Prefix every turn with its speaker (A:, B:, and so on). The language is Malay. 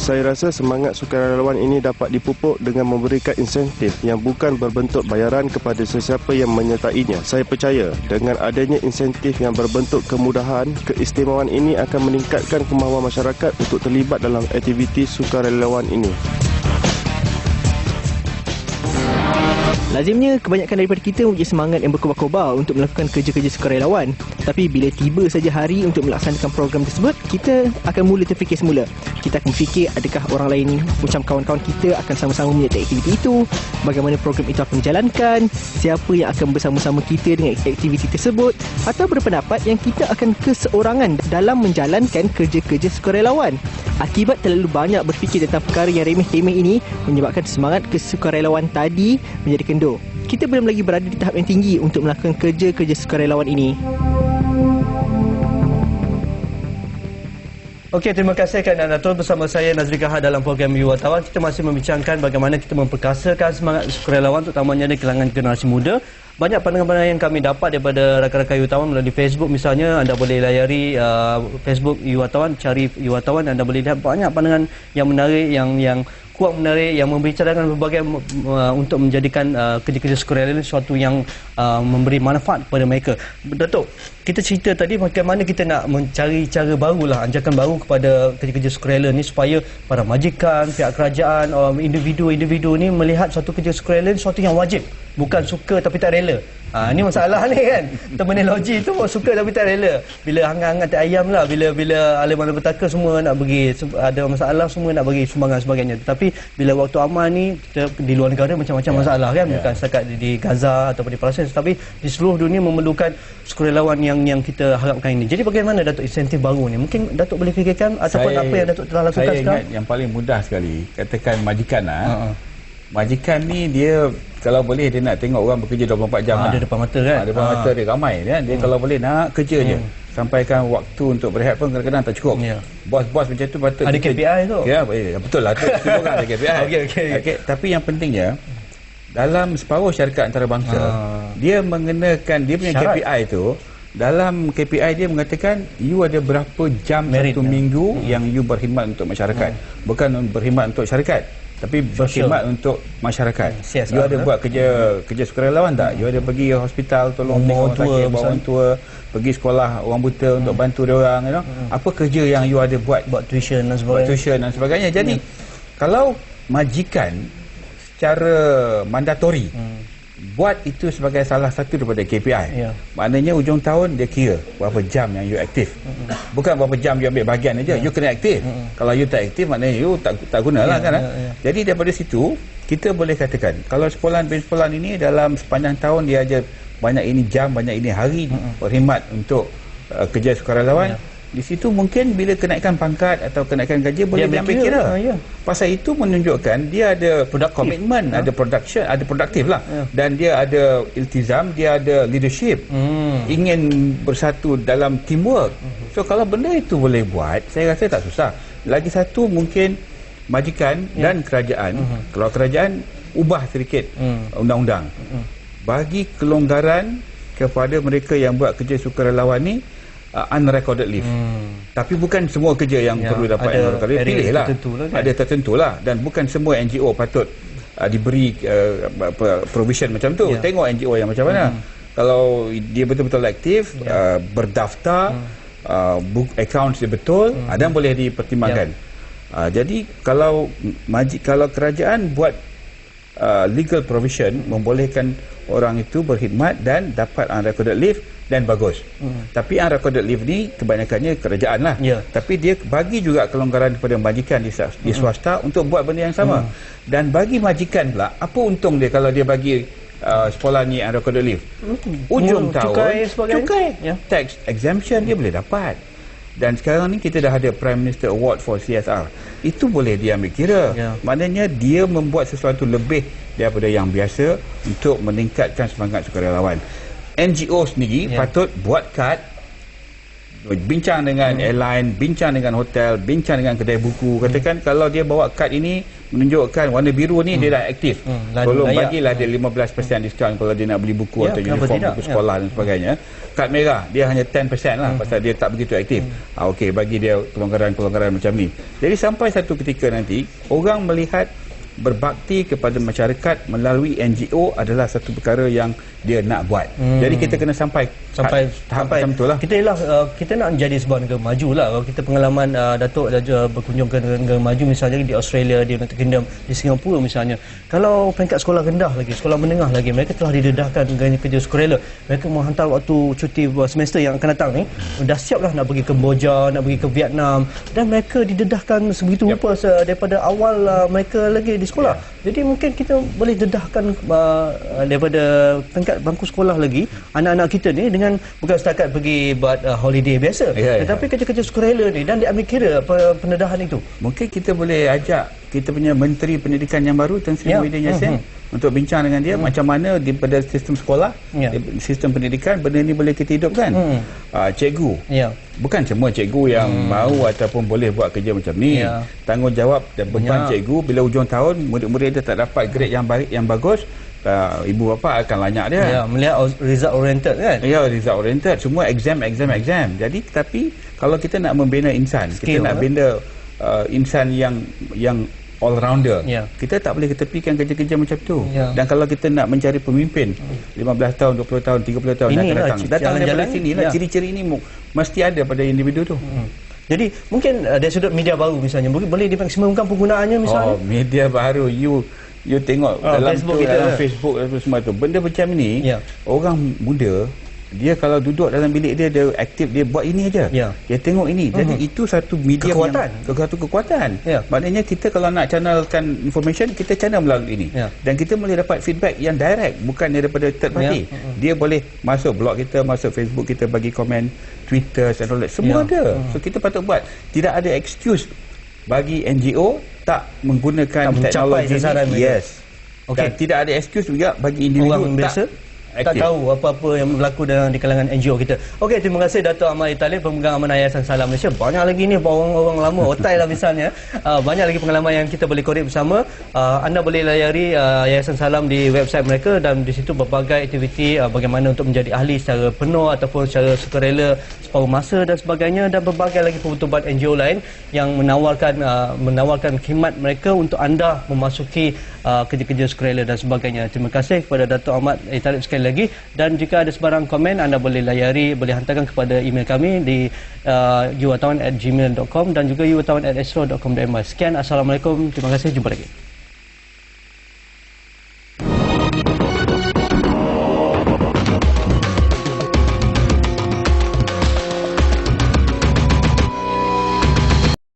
A: Saya rasa semangat sukarelawan ini dapat dipupuk dengan memberikan insentif yang bukan berbentuk bayaran kepada sesiapa yang menyertainya. Saya percaya dengan adanya insentif yang berbentuk kemudahan, keistimewaan ini akan meningkatkan kemahuan masyarakat untuk terlibat dalam aktiviti sukarelawan ini.
B: Lazimnya, kebanyakan daripada kita mempunyai semangat yang berkobar-kobar untuk melakukan kerja-kerja sukarelawan. Tapi bila tiba saja hari untuk melaksanakan program tersebut, kita akan mula terfikir semula. Kita akan fikir adakah orang lain macam kawan-kawan kita akan sama-sama menyertai aktiviti itu, bagaimana program itu akan dijalankan, siapa yang akan bersama-sama kita dengan aktiviti tersebut, atau berpendapat yang kita akan keseorangan dalam menjalankan kerja-kerja sukarelawan. Akibat terlalu banyak berfikir tentang perkara yang remeh-temeh ini menyebabkan semangat kesukarelawan tadi menjadi kendor. Kita belum lagi berada di tahap yang tinggi untuk melakukan kerja-kerja sukarelawan ini.
C: Okey, terima kasih Kak Datuk bersama saya Nazri Gahar dalam program You Wartawan. Kita masih membincangkan bagaimana kita memperkasakan semangat sukarelawan terutamanya di kalangan generasi muda. Banyak pandangan-pandangan yang kami dapat daripada rakan-rakan You Wartawan melalui Facebook misalnya. Anda boleh layari Facebook You Wartawan, cari You Wartawan, anda boleh lihat banyak pandangan yang menarik, yang kuat menarik, yang membicarakan berbagai untuk menjadikan kerja-kerja sukarelawan sesuatu yang memberi manfaat kepada mereka. Datuk, kita cerita tadi bagaimana kita nak mencari cara barulah, anjakan baru kepada kerja-kerja sukarela ni supaya para majikan, pihak kerajaan, individu-individu ni melihat suatu kerja sukarela sesuatu yang wajib, bukan suka tapi tak rela. Ini masalah ni kan. Terminologi tu suka tapi tak rela. Bila hangat-hangat tak ayam lah, bila ala malapetaka semua nak bagi, ada masalah semua nak bagi sumbangan sebagainya. Tapi bila waktu aman ni, kita di luar negara macam-macam masalah kan, bukan setakat di Gaza ataupun di Palestin, tapi di seluruh dunia memerlukan sukarelawan yang kita harapkan ini. Jadi bagaimana Datuk insentif baru ni? Mungkin Datuk boleh fikirkan ataupun apa yang Datuk telah lakukan sekarang?
D: Saya ingat yang paling mudah sekali, katakan majikan majikan ni dia kalau boleh dia nak tengok orang bekerja 24 jam
C: ada depan mata kan,
D: depan mata dia ramai kan, dia kalau boleh nak kerja je, sampaikan waktu untuk berehat pun kadang-kadang tak cukup. Bos-bos macam tu patut
C: ada KPI tu
D: ya, betul lah tu, semua orang ada KPI. Okay. Tapi yang pentingnya dalam separuh syarikat antarabangsa dia mengenakan dia punya syarat. KPI tu, dalam KPI dia mengatakan you ada berapa jam satu minggu yang you berkhidmat untuk masyarakat, bukan berkhidmat untuk syarikat tapi berkhidmat untuk masyarakat. You ada buat kerja sukarelawan tak? You ada pergi hospital tolong orang sakit, bawa orang tua, pergi sekolah orang buta untuk bantu dia orang, you know? Apa kerja yang you ada buat
C: tuition dan sebagainya.
D: Jadi kalau majikan secara mandatori buat itu sebagai salah satu daripada KPI, maknanya ujung tahun dia kira berapa jam yang you aktif, bukan berapa jam you ambil bahagian aja. You kena aktif. Kalau you tak aktif, maknanya you tak gunalah kan. Jadi daripada situ kita boleh katakan kalau sekolah ini dalam sepanjang tahun dia ajar banyak ini jam, banyak ini hari berkhidmat untuk kerja sukarelawan. Di situ mungkin bila kenaikan pangkat atau kenaikan gaji boleh diambil kira. Pasal itu menunjukkan dia ada komitmen, ada production, ada produktif lah. Dan dia ada iltizam, dia ada leadership. Ingin bersatu dalam teamwork. So kalau benda itu boleh buat, saya rasa tak susah. Lagi satu mungkin majikan dan kerajaan. Kalau kerajaan ubah sedikit undang-undang. Bagi kelonggaran kepada mereka yang buat kerja sukarelawan ni, unrecorded leave. Tapi bukan semua kerja yang perlu dapat unrecorded leave. Pilihlah. Ada tertentulah. Dan bukan semua NGO patut diberi provision macam tu. Tengok NGO yang macam mana. Kalau dia betul-betul aktif, berdaftar, accounts dia betul, dan boleh dipertimbangkan. Jadi kalau kerajaan buat legal provision membolehkan orang itu berkhidmat dan dapat unrecorded leave, dan bagus. Tapi unrecorded leave ni kebanyakannya kerajaan lah. Tapi dia bagi juga kelonggaran kepada majikan di swasta untuk buat benda yang sama. Dan bagi majikan pula, apa untung dia kalau dia bagi sekolah ni unrecorded leave? Ujung tahun cukai, tax exemption dia boleh dapat. Dan sekarang ni kita dah ada Prime Minister Award for CSR. Itu boleh dia ambil kira. Maknanya dia membuat sesuatu lebih daripada yang biasa untuk meningkatkan semangat sukarelawan. NGO sendiri patut buat kad bincang dengan airline, bincang dengan hotel, bincang dengan kedai buku. Katakan kalau dia bawa kad ini menunjukkan warna biru ni dia dah aktif. Tolong bagilah dia 15% diskaun kalau dia nak beli buku atau uniform buku sekolah dan sebagainya. Kad merah dia hanya 10% lah pasal dia tak begitu aktif. Okey, bagi dia pelonggaran-pelonggaran macam ni. Jadi sampai satu ketika nanti orang melihat berbakti kepada masyarakat melalui NGO adalah satu perkara yang dia nak buat. Jadi kita kena sampai tahap macam tu lah.
C: Kita nak menjadi sebuah negara maju lah. Kalau kita pengalaman Datuk dah berkunjung ke negara maju misalnya di Australia, di United Kingdom, di Singapura misalnya. Kalau peringkat sekolah rendah lagi, sekolah menengah lagi, mereka telah didedahkan kerja sukarela. Mereka menghantar waktu cuti semester yang akan datang ni, dah siap lah nak pergi ke Kamboja, nak pergi ke Vietnam, dan mereka didedahkan sebegitu rupa daripada awal mereka lagi di sekolah. Jadi mungkin kita boleh dedahkan daripada tingkat bangku sekolah lagi anak-anak kita ni dengan bukan setakat pergi buat holiday biasa, tetapi kerja-kerja sukarela ni dan diambil kira pendedahan itu.
D: Mungkin kita boleh ajak kita punya Menteri Pendidikan yang baru Tan Sri Muhyiddin Yassin untuk bincang dengan dia macam mana pada sistem sekolah, sistem pendidikan benda ni boleh kita hidupkan. Cikgu bukan semua cikgu yang mahu ataupun boleh buat kerja macam ni. Tanggungjawab dan beban cikgu bila hujung tahun murid-murid dia tak dapat grade yang baik, yang bagus, ibu bapa akan lanyak dia.
C: Melihat result oriented kan.
D: Result oriented, semua exam. Jadi tapi kalau kita nak membina insan, kita nak bina insan yang all-rounder, kita tak boleh ketepikan kerja-kerja macam tu. Dan kalau kita nak mencari pemimpin 15 tahun, 20 tahun, 30 tahun yang akan datang daripada sini lah. Ciri-ciri ini mesti ada pada individu tu.
C: Jadi mungkin dari sudut media baru misalnya, boleh dimaksimumkan penggunaannya misalnya.
D: Media baru, you tengok dalam Facebook, dalam Facebook semua tu, benda macam ni. Orang muda dia kalau duduk dalam bilik dia aktif, dia buat ini aja. Dia tengok ini. Jadi itu satu media satu kekuatan. Maknanya kita kalau nak channelkan information, kita channel melalui ini. Dan kita boleh dapat feedback yang direct, bukan daripada third party. Dia boleh masuk blog kita, masuk Facebook kita, bagi komen, Twitter and all that. Semua ada. So kita patut buat. Tidak ada excuse bagi NGO tak menggunakan teknologi ini. Dan tidak ada excuse juga bagi individu
C: orang biasa tak tahu apa-apa yang berlaku di kalangan NGO kita. Okey, terima kasih Datuk Ahmad Italib, pemegang amanah Yayasan Salam Malaysia. Banyak lagi ni orang-orang lama, otai lah misalnya. Banyak lagi pengalaman yang kita boleh korek bersama. Anda boleh layari Yayasan Salam di website mereka, dan di situ berbagai aktiviti bagaimana untuk menjadi ahli secara penuh ataupun secara sukarela separuh masa dan sebagainya, dan berbagai lagi pertubuhan NGO lain yang menawarkan khidmat mereka untuk anda memasuki kerja-kerja sukarela dan sebagainya. Terima kasih kepada Datuk Ahmad Italib sekali lagi, dan jika ada sebarang komen anda boleh hantarkan kepada email kami di youwartawan@gmail.com dan juga youwartawan@astro.com.my. Sekian, Assalamualaikum, terima kasih, jumpa lagi.